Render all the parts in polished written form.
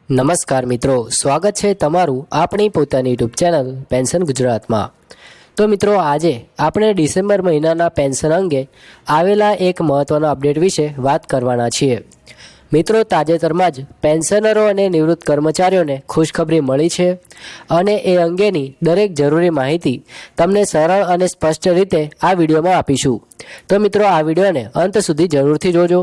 નમસ્કાર મિત્રો, સ્વાગત છે તમારું આપણી પોતાની યુટ્યુબ ચેનલ પેન્શન ગુજરાતમાં। તો મિત્રો, આજે આપણે ડિસેમ્બર મહિનાના પેન્શન અંગે આવેલા એક મહત્ત્વના અપડેટ વિશે વાત કરવાના છીએ। મિત્રો, તાજેતરમાં જ પેન્શનરો અને નિવૃત્ત કર્મચારીઓને ખુશખબરી મળી છે અને એ અંગેની દરેક જરૂરી માહિતી તમને સરળ અને સ્પષ્ટ રીતે આ વિડીયોમાં આપીશું। તો મિત્રો, આ વિડીયોને અંત સુધી જરૂરથી જોજો।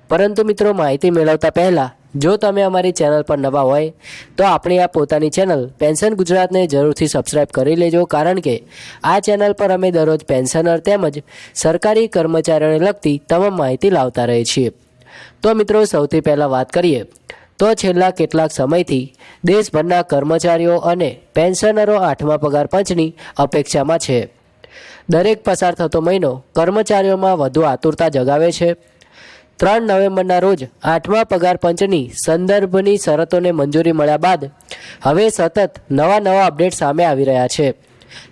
પરંતુ મિત્રો, માહિતી મેળવતા પહેલાં જો તમે અમારી ચેનલ પર નવા હોય તો આપણી આ પોતાની ચેનલ પેન્શન ગુજરાતને જરૂરથી સબસ્ક્રાઈબ કરી લેજો, કારણ કે આ ચેનલ પર અમે દરરોજ પેન્શનર તેમજ સરકારી કર્મચારીઓને લગતી તમામ માહિતી લાવતા રહીએ છીએ। તો મિત્રો, સૌથી પહેલાં વાત કરીએ તો છેલ્લા કેટલાક સમયથી દેશભરના કર્મચારીઓ અને પેન્શનરો 8મા પગાર પંચની અપેક્ષામાં છે। દરેક પસાર થતો મહિનો કર્મચારીઓમાં વધુ આતુરતા જગાવે છે। 3 નવેમ્બરના રોજ 8મા પગાર પંચની સંદર્ભની શરતોને મંજૂરી મળ્યા બાદ હવે સતત નવા અપડેટ સામે આવી રહ્યા છે।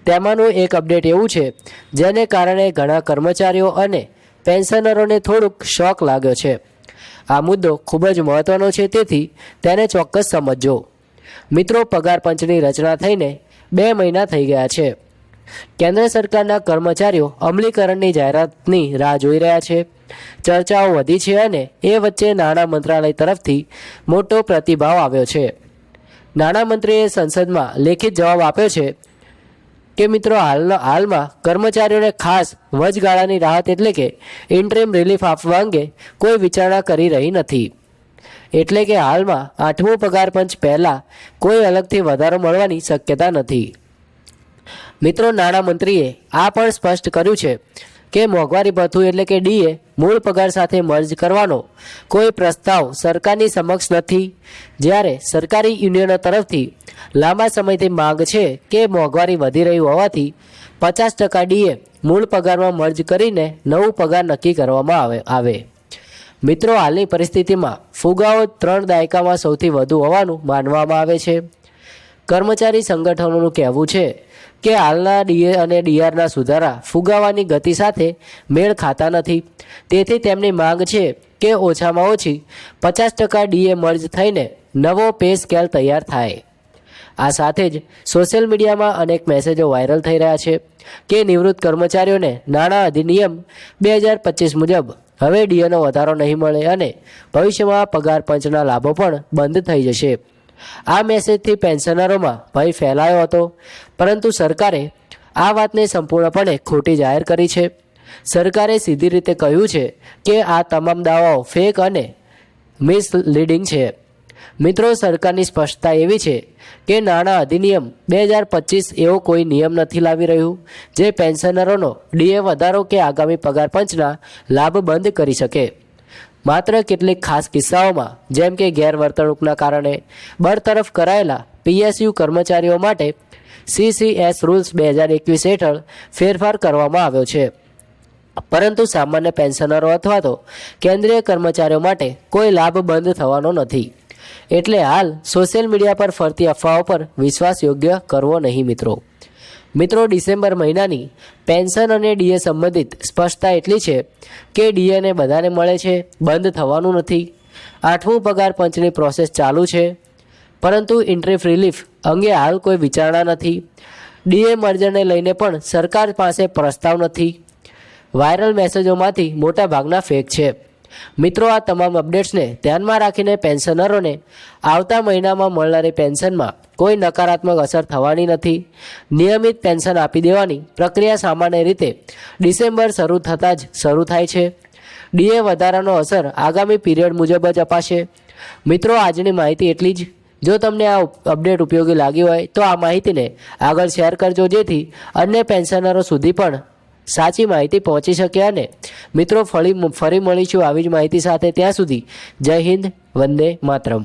તેમાંનું એક અપડેટ એવું છે જેને કારણે ઘણા કર્મચારીઓ અને પેન્શનરોને થોડુંક શોક લાગ્યો છે। આ મુદ્દો ખૂબ જ મહત્ત્વનો છે, તેથી તેને ચોક્કસ સમજો। મિત્રો, પગાર પંચની રચના થઈને 2 મહિના થઈ ગયા છે। કેન્દ્ર સરકારના કર્મચારીઓ અમલીકરણની જાહેરાતની રાહ જોઈ રહ્યા છે। ચર્ચાઓ વધી છે અને એ વચ્ચે નાણાં મંત્રાલય તરફથી મોટો પ્રતિભાવ આવ્યો છે। નાણામંત્રીએ સંસદમાં લેખિત જવાબ આપ્યો છે કે મિત્રો, હાલમાં કર્મચારીઓને ખાસ વચગાળાની રાહત એટલે કે ઇન્ટરિમ રિલીફ આપવા અંગે કોઈ વિચારણા કરી રહી નથી। એટલે કે હાલમાં 8મું પગાર પંચ પહેલાં કોઈ અલગથી વધારો મળવાની શક્યતા નથી। મિત્રો, નાણામંત્રીએ આ પણ સ્પષ્ટ કર્યું છે કે મોંઘવારી ભથ્થું એટલે કે ડીએ મૂળ પગાર સાથે મર્જ કરવાનો કોઈ પ્રસ્તાવ સરકારની સમક્ષ નથી। જ્યારે સરકારી યુનિયનો તરફથી લાંબા સમયથી માંગ છે કે મોંઘવારી વધી રહી હોવાથી 50% ડીએ મૂળ પગારમાં મર્જ કરીને નવું પગાર નક્કી કરવામાં આવે। મિત્રો, હાલની પરિસ્થિતિમાં ફુગાવો 3 દાયકામાં સૌથી વધુ હોવાનું માનવામાં આવે છે। કર્મચારી સંગઠનોનું કહેવું છે કે હાલના ડીએ અને ડીઆરના સુધારા ફુગાવાની ગતિ સાથે મેળ ખાતા નથી, તેથી તેમની માંગ છે કે ઓછામાં ઓછી 50% ડીએ મર્જ થઈને નવો પે સ્કેલ તૈયાર થાય। આ સાથે જ સોશિયલ મીડિયામાં અનેક મેસેજો વાયરલ થઈ રહ્યા છે કે નિવૃત્ત કર્મચારીઓને નાણાં અધિનિયમ 2025 મુજબ હવે ડીએનો વધારો નહીં મળે અને ભવિષ્યમાં પગાર પંચના લાભો પણ બંધ થઈ જશે। આ મેસેજથી પેન્શનરોમાં ભય ફેલાયો હતો, પરંતુ સરકારે આ વાતને સંપૂર્ણપણે ખોટી જાહેર કરી છે। સરકારે સીધી રીતે કહ્યું છે કે આ તમામ દાવાઓ ફેક અને મિસલીડિંગ છે। મિત્રો, સરકારની સ્પષ્ટતા એવી છે કે નાણાં અધિનિયમ 2025 એવો કોઈ નિયમ નથી લાવી રહ્યું જે પેન્શનરોનો ડીએ વધારો કે આગામી પગાર પંચના લાભ બંધ કરી શકે। માત્ર કેટલીક ખાસ કિસ્સાઓમાં, જેમ કે ગેરવર્તણૂકના કારણે બરતરફ કરાયેલા પીએસયુ કર્મચારીઓ માટે CCS રૂલ્સ 2021 હેઠળ ફેરફાર કરવામાં આવ્યો છે, પરંતુ સામાન્ય પેન્શનરો અથવા તો કેન્દ્રીય કર્મચારીઓ માટે કોઈ લાભ બંધ થવાનો નથી। એટલે હાલ સોશિયલ મીડિયા પર ફરતી અફવાઓ પર વિશ્વાસ યોગ્ય કરવો નહીં। મિત્રો, ડિસેમ્બર મહિનાની પેન્શન અને ડીએ સંબંધિત સ્પષ્ટતા એટલી છે કે ડીએને બધાને મળે છે, બંધ થવાનું નથી। 8મું પગાર પંચની પ્રોસેસ ચાલુ છે, પરંતુ ઇન્ટરિમ રિલીફ અંગે હાલ કોઈ વિચારણા નથી। ડીએ મર્જરને લઈને પણ સરકાર પાસે પ્રસ્તાવ નથી। વાયરલ મેસેજોમાંથી મોટા ભાગના ફેક છે। મિત્રો, આ તમામ અપડેટ્સને ધ્યાનમાં રાખીને પેન્શનરોને આવતા મહિનામાં મળનારી પેન્શનમાં કોઈ નકારાત્મક અસર થવાની નથી। નિયમિત પેન્શન આપી દેવાની પ્રક્રિયા સામાન્ય રીતે ડિસેમ્બર શરૂ થતાં જ શરૂ થાય છે। ડીએ વધારાનો અસર આગામી પીરિયડ મુજબ જ અપાશે। મિત્રો, આજની માહિતી એટલી જ। જો તમને આ અપડેટ ઉપયોગી લાગી હોય તો આ માહિતીને આગળ શેર કરજો, જેથી અન્ય પેન્શનરો સુધી પણ સાચી માહિતી પહોંચી શકે। અને મિત્રો, ફરી મળીશું આવી જ માહિતી સાથે। ત્યાં સુધી જય હિન્દ, વંદે માતરમ।